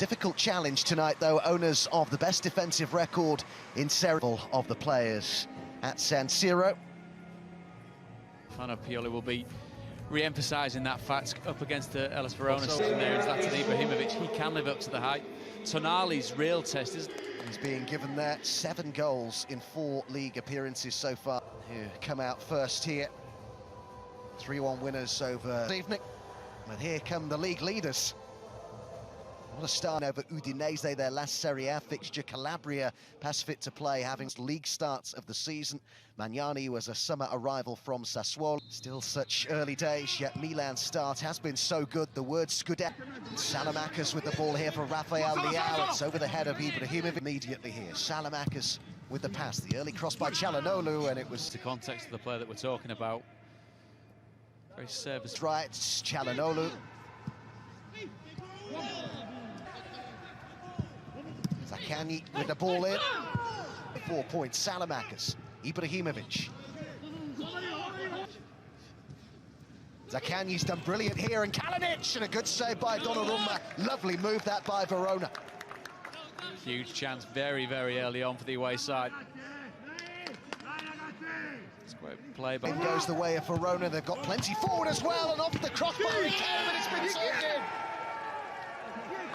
Difficult challenge tonight, though. Owners of the best defensive record in several of the players at San Siro. Fano Pioli will be re-emphasising that fact up against the Hellas Verrona sitting there. Is Zlatan Ibrahimovic. He can live up to the height. Tonali's real test is... He's being given there 7 goals in 4 league appearances so far. Who come out first here. 3-1 winners over this evening. And here come the league leaders. What a start over Udinese, their last Serie A fixture. Calabria past fit to play, having league starts of the season. Magnani was a summer arrival from Sassuolo. Still such early days, yet Miilan's start has been so good. The word Scudetto. Salamakers with the ball here for Rafael Leao. It's over the head of Ibrahimovic immediately here. Salamakers with the pass. The early cross by Calhanoglu, and it was... The context of the player that we're talking about. Very service. Right, Calhanoglu. Zaccagni with the ball in. 4 points, Salamakers. Ibrahimovic. Zaccagni's done brilliant here, and Kalinic, and a good save by Donnarumma. Lovely move that by Verrona. Huge chance very, very early on for the away side. It's great play by... It goes the way of Verrona. They've got plenty forward as well, and off the crossbar he came, and it's been taken.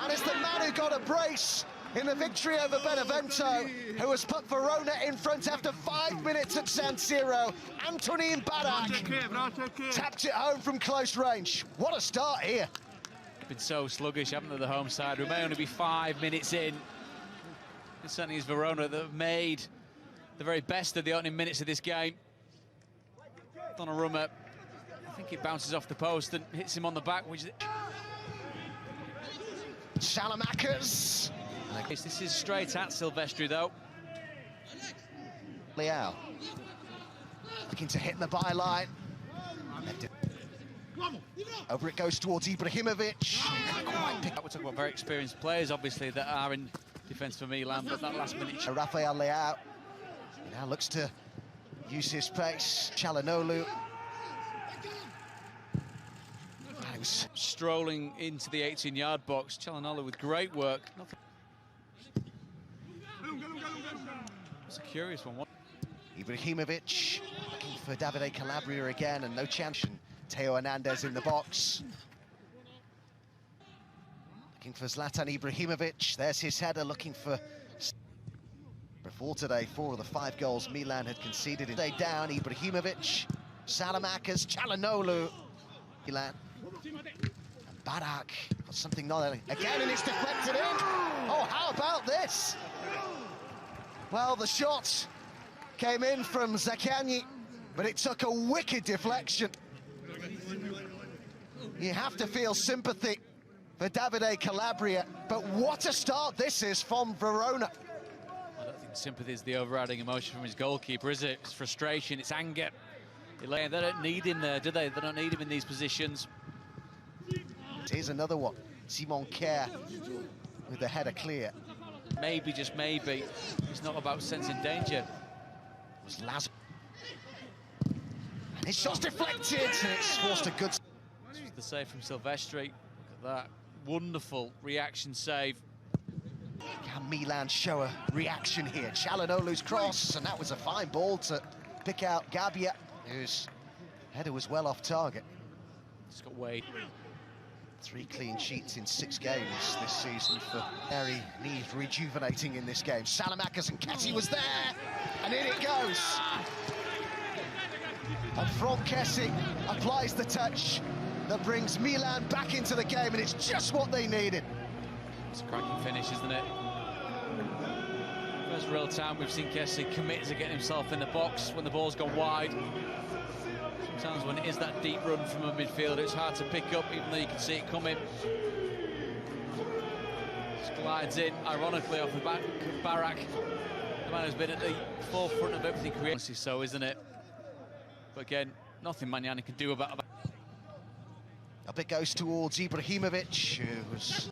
And it's the man who got a brace in the victory over Benevento, who has put Verrona in front after 5 minutes at San Siro. Antonin Barak tapped it home from close range. What a start here. Been so sluggish, haven't they, the home side? We may only be 5 minutes in. It certainly is Verrona that have made the very best of the opening minutes of this game. Donnarumma, I think it bounces off the post and hits him on the back, which is... Salamakers. This is straight at Silvestri, though. Leao looking to hit the byline. Over it goes towards Ibrahimovic. We're talking about very experienced players, obviously, that are in defence for Miilan, but that last minute... Rafael Leao. He now looks to use his pace. Calhanoglu. Strolling into the 18-yard box. Calhanoglu with great work. It's a curious one. Ibrahimovic looking for Davide Calabria again, and no chance. Theo Hernandez in the box. Looking for Zlatan Ibrahimovic. There's his header, looking for... Before today, 4 of the 5 goals Miilan had conceded. Stay down, Ibrahimovic. Salamakers, Calhanoglu. Miilan. And Barak got something not again, and it's deflected in. Oh, how about this? Well, the shot came in from Zaccagni, but it took a wicked deflection. You have to feel sympathy for Davide Calabria, but what a start this is from Verrona. I don't think sympathy is the overriding emotion from his goalkeeper, is it? It's frustration, it's anger. They don't need him there, do they? They don't need him in these positions. Here's another one. Simon Kerr with the header clear. Maybe, just maybe, it's not about sensing danger. It was Laz. And his shot's deflected, and it's forced a good... This was the save from Silvestri. Look at that wonderful reaction save. Can Miilan show a reaction here? Calhanoglu's cross, and that was a fine ball to pick out Gabbia, whose header was well off target. Just got Wade. 3 clean sheets in 6 games this season for Mary. Needs rejuvenating in this game. Salamakers, and Kessie was there, and in it goes. And from Kessie applies the touch that brings Miilan back into the game, and it's just what they needed. It's a cracking finish, isn't it? First real time we've seen Kessie commit to getting himself in the box when the ball's gone wide. Sometimes when it is that deep run from a midfielder, it's hard to pick up, even though you can see it coming. Glides in, ironically, off the back of Barak. The man who's been at the forefront of everything created. So, isn't it? But again, nothing Magnani can do about it. Up it goes towards Ibrahimovic, who was...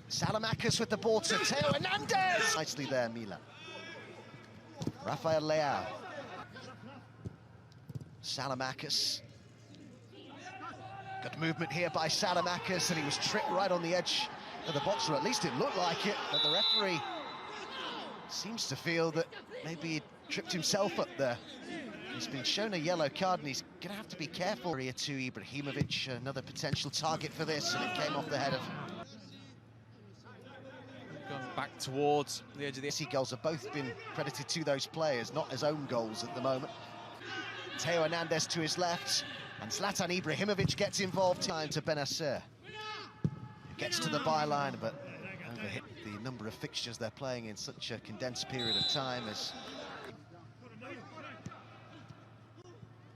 Salamakers with the ball to Theo Hernandez! Nicely there, Miilan. Rafael Leao. Salamakers. Good movement here by Salamakers, and he was tripped right on the edge of the box, or at least it looked like it, but the referee seems to feel that maybe he tripped himself up there. He's been shown a yellow card, and he's going to have to be careful. Here to Ibrahimovic, another potential target for this, and it came off the head of... Going back towards the edge of the... Goals have both been credited to those players, not as own goals at the moment. Theo Hernandez to his left, and Zlatan Ibrahimovic gets involved. Time to Benacer. Gets to the byline, but overhit the number of fixtures they're playing in such a condensed period of time as...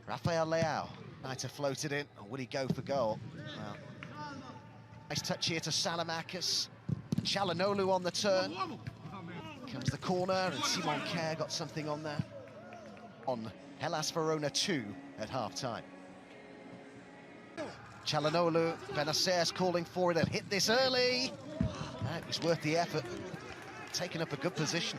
Rafael Leao, tried to float it in, or would he go for goal? Well, nice touch here to Salamakis. Çalhanoğlu on the turn. Comes the corner, and Simon Kjær got something on there. On Hellas Verrona 2 at half-time. Çalhanoğlu, Benacer's calling for it and hit this early. It was worth the effort. Taking up a good position.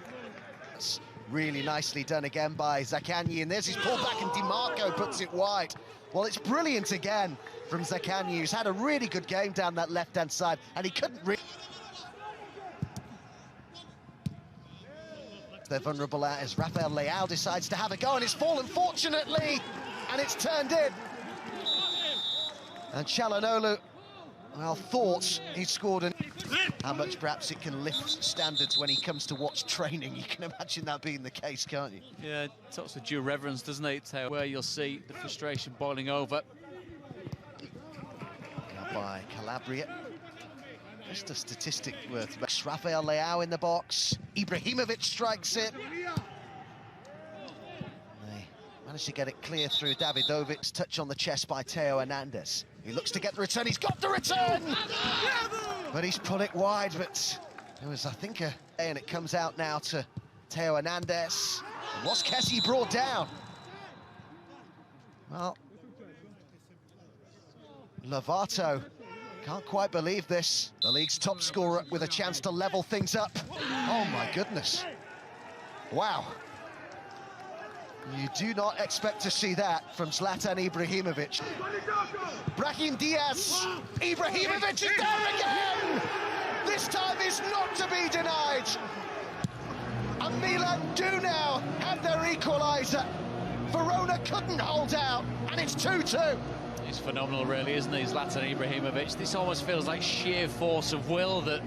That's really nicely done again by Zaccagni, and there's his pullback, and Di Marco puts it wide. Well, it's brilliant again from Zaccagni, who's had a really good game down that left-hand side, and he couldn't really... They're vulnerable at as Rafael Leao decides to have a go, and it's fallen fortunately, and it's turned in. And Çalhanoğlu, well, thought he'd scored an... How much perhaps it can lift standards when he comes to watch training. You can imagine that being the case, can't you? Yeah, it talks with due reverence, doesn't it, Theo? Where you'll see the frustration boiling over. Now by Calabria. Just a statistic worth. Rafael Leao in the box. Ibrahimovic strikes it. They managed to get it clear through Davidovic's touch on the chest by Theo Hernandez. He looks to get the return. He's got the return! But he's put it wide, but it was, I think, and it comes out now to Theo Hernandez. And was Kessie brought down? Well, Lovato can't quite believe this. The league's top scorer with a chance to level things up. Oh, my goodness. Wow. You do not expect to see that from Zlatan Ibrahimovic. Brahim Diaz. Ibrahimovic is there again! This time is not to be denied. And Miilan do now have their equaliser. Verrona couldn't hold out, and it's 2-2. He's phenomenal, really, isn't he, Zlatan Ibrahimovic? This almost feels like sheer force of will that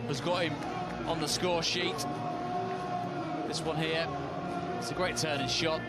has got him on the score sheet. This one here, it's a great turning shot.